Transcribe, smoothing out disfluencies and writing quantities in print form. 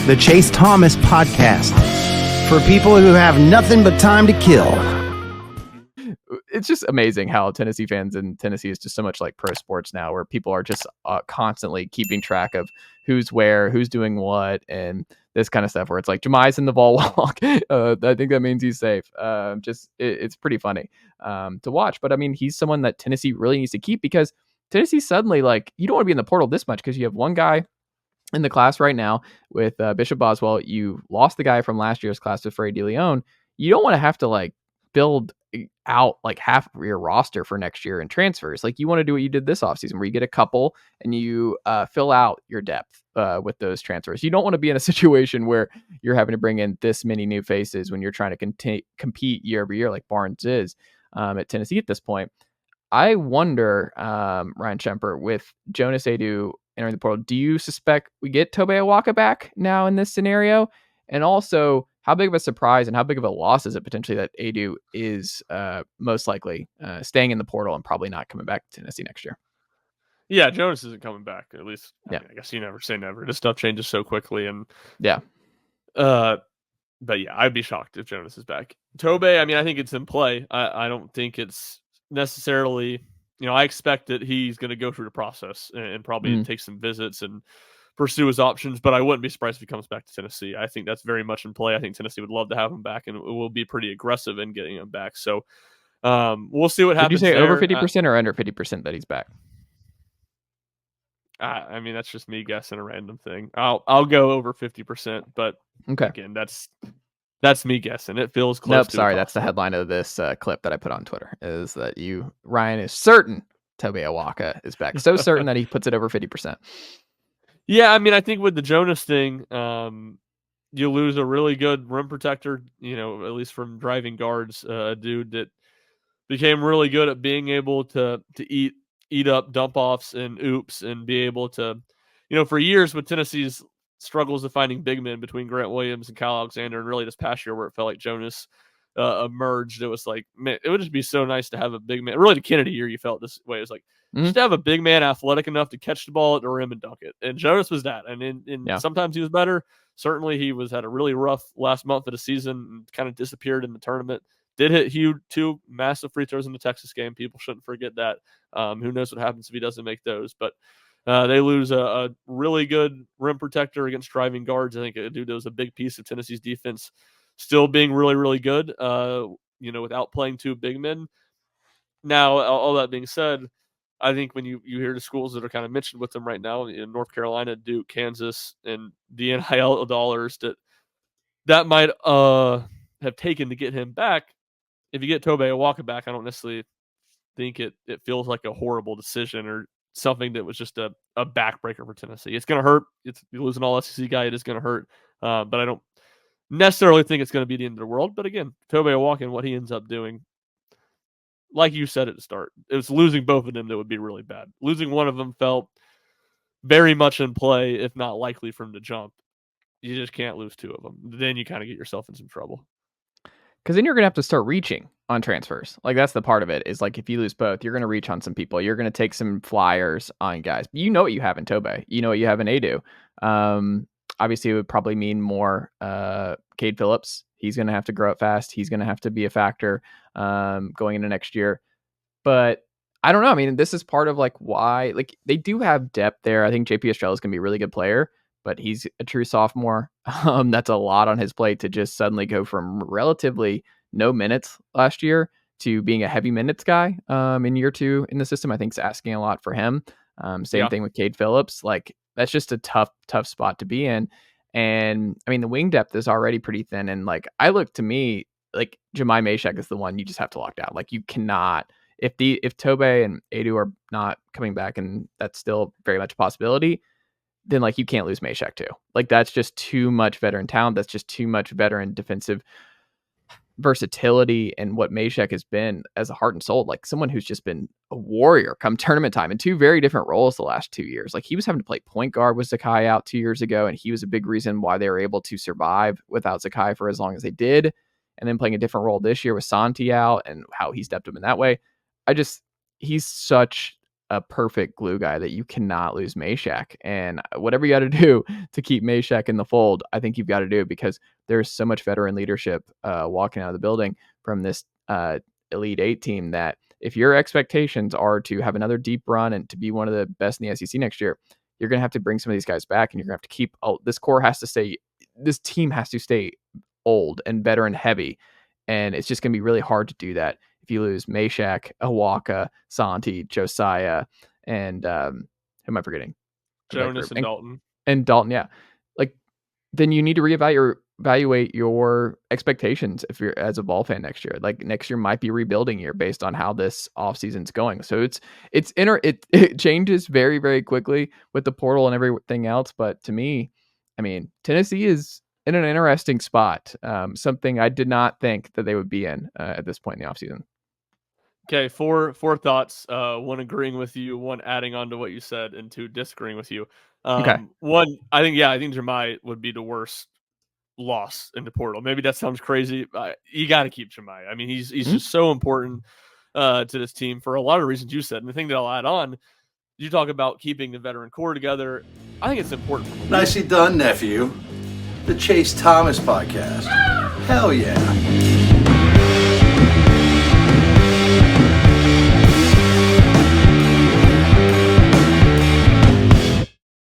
the Chase Thomas podcast for people who have nothing but time to kill. It's just amazing how Tennessee fans in Tennessee is just so much like pro sports now, where people are just constantly keeping track of who's where, who's doing what, and this kind of stuff, where it's like Jami's in the Vol walk. I think that means he's safe. It's pretty funny to watch. But I mean, he's someone that Tennessee really needs to keep, because Tennessee suddenly, like, you don't want to be in the portal this much because you have one guy in the class right now with Bishop Boswell. You lost the guy from last year's class with Frey DeLeon. You don't want to have to like build out like half of your roster for next year in transfers. Like, you want to do what you did this offseason, where you get a couple and you fill out your depth with those transfers. You don't want to be in a situation where you're having to bring in this many new faces when you're trying to compete year over year like Barnes is at Tennessee at this point. I wonder, Ryan Schumpert, with Jonas Aidoo entering the portal, do you suspect we get Tobe Awaka back now in this scenario? And also, how big of a surprise and how big of a loss is it potentially that Aidoo is most likely staying in the portal and probably not coming back to Tennessee next year? Yeah, Jonas isn't coming back. At least, yeah. I guess you never say never. This stuff changes so quickly, and yeah. But yeah, I'd be shocked if Jonas is back. Tobe, I mean, I think it's in play. I don't think it's necessarily, I expect that he's going to go through the process and probably take some visits and pursue his options, but I wouldn't be surprised if he comes back to Tennessee. I think that's very much in play. I think Tennessee would love to have him back, and will be pretty aggressive in getting him back. So we'll see what happens. Did you say there. over 50% or under 50% that he's back? I mean, that's just me guessing a random thing. I'll go over 50%, but again, that's me guessing. It feels close. Nope, sorry, that's the headline of this clip that I put on Twitter, is that Ryan is certain Tobe Awaka is back. So certain that he puts it over 50%. Yeah, I mean, I think with the Jonas thing, you lose a really good rim protector, at least from driving guards, a dude that became really good at being able to eat up dump offs and oops and be able to, for years with Tennessee's struggles of finding big men between Grant Williams and Kyle Alexander, and really this past year where it felt like Jonas emerged, it was like, man, it would just be so nice to have a big man. Really, the Kennedy year, you felt this way. It was like, just to have a big man athletic enough to catch the ball at the rim and dunk it. And Jonas was that. And sometimes he was better. Certainly he had a really rough last month of the season and kind of disappeared in the tournament. Did hit 2 massive free throws in the Texas game. People shouldn't forget that. Who knows what happens if he doesn't make those. But they lose a really good rim protector against driving guards. I think a dude that was a big piece of Tennessee's defense still being really, really good, without playing 2 big men. Now, all that being said, I think when you hear the schools that are kind of mentioned with them right now in North Carolina, Duke, Kansas, and the NIL dollars that might have taken to get him back, if you get Tobe Awaka back, I don't necessarily think it feels like a horrible decision or something that was just a backbreaker for Tennessee. It's going to hurt. You're losing all SEC guy. It is going to hurt. But I don't necessarily think it's going to be the end of the world. But again, Tobe Awaka and what he ends up doing, like you said at the start, it was losing both of them that would be really bad. Losing one of them felt very much in play, if not likely from the jump. You just can't lose 2 of them. Then you kind of get yourself in some trouble. Because then you're going to have to start reaching on transfers. Like, that's the part of it, is like, if you lose both, you're going to reach on some people. You're going to take some flyers on guys. You know what you have in Tobe. You know what you have in Aidoo. Obviously, it would probably mean more Cade Phillips. He's going to have to grow up fast. He's going to have to be a factor going into next year. But I don't know. I mean, this is part of like why, like, they do have depth there. I think JP Estrella is going to be a really good player, but he's a true sophomore. That's a lot on his plate to just suddenly go from relatively no minutes last year to being a heavy minutes guy in year 2 in the system. I think is asking a lot for him. Same thing with Cade Phillips. Like, that's just a tough spot to be in. And I mean, the wing depth is already pretty thin. And like, to me, like, Jami Mashack is the one you just have to lock down. Like, you cannot, if Tobe and Aidoo are not coming back, and that's still very much a possibility, then like, you can't lose Mashack too. Like, that's just too much veteran talent. That's just too much veteran defensive versatility, and what Mashack has been as a heart and soul, like someone who's just been a warrior come tournament time in 2 very different roles the last 2 years. Like, he was having to play point guard with Zakai out 2 years ago, and he was a big reason why they were able to survive without Zakai for as long as they did. And then playing a different role this year with Santi out, and how he stepped up in that way. He's such a perfect glue guy that you cannot lose Mashack. And whatever you got to do to keep Mashack in the fold, I think you've got to do, because there's so much veteran leadership walking out of the building from this Elite Eight team that if your expectations are to have another deep run and to be one of the best in the SEC next year, you're going to have to bring some of these guys back, and you're going to have to keep this core has to stay. This team has to stay old and veteran heavy. And it's just going to be really hard to do that if you lose Mashack, Awaka, Santi, Josiah, and who am I forgetting? Jonas and Dalton. And Dalton, yeah. Like, then you need to reevaluate your expectations if you're as a Vol fan next year. Like, next year might be rebuilding year based on how this offseason's going. So it changes very, very quickly with the portal and everything else. But to me, I mean, Tennessee is in an interesting spot, something I did not think that they would be in at this point in the offseason. Okay, four thoughts. One agreeing with you, one adding on to what you said, and two disagreeing with you. Okay. One, I think Jami would be the worst loss in the portal. Maybe that sounds crazy. You got to keep Jami. I mean, he's just so important to this team for a lot of reasons you said. And the thing that I'll add on, you talk about keeping the veteran core together. I think it's important. Nicely done, nephew. The Chase Thomas podcast. Hell yeah.